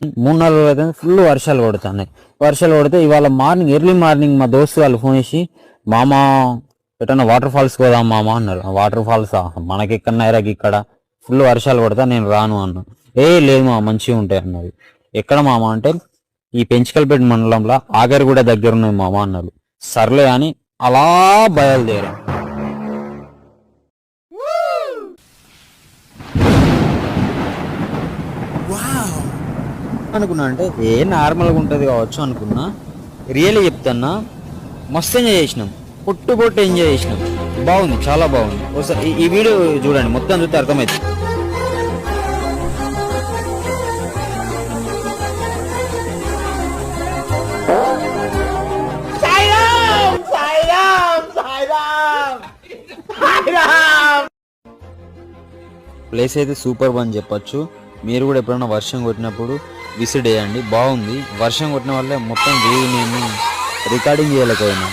3-4 రోజులు అయితే ఫుల్ వర్షాలు కొడుతున్నాయి. వర్షాలు కొడితే ఇవాళ ఎర్లీ మార్నింగ్ మా దోస్తు వాళ్ళు ఫోన్ చేసి, మామ ఎటన్నా వాటర్ ఫాల్స్ పోదాం మామ అన్నారు. వాటర్ ఫాల్స్ మనకెక్కడన్నాయిరా ఇక్కడ ఫుల్ వర్షాలు కొడతా నేను రాను అన్నా. లేదు మా మంచిగా ఉంటాయి అన్నది. ఎక్కడ మామ అంటే ఈ పెంచికల్పేట మండలంలో ఆగరిగూడ దగ్గర ఉన్నాయి మామ అన్నారు. సర్లే అని అలా బయలుదేరా. అనుకున్నా అంటే నార్మల్గా ఉంటుంది కావచ్చు అనుకున్నా. రియల్లీ చెప్తున్నా, మస్తు ఎంజాయ్ చేసినాం, పొట్టు ఎంజాయ్ చేసినాం. బాగుంది, చాలా బాగుంది. ఒకసారి ఈ వీడియో చూడండి, మొత్తం చూస్తే అర్థమవుతుంది. ప్లేస్ అయితే సూపర్ అని చెప్పొచ్చు. మీరు కూడా ఎప్పుడైనా వర్షం కొట్టినప్పుడు విసిట్ చేయండి, బాగుంది. వర్షం కొట్టిన వల్లే మొత్తం వీడియో నేను రికార్డింగ్ చేయలేకపోయినా.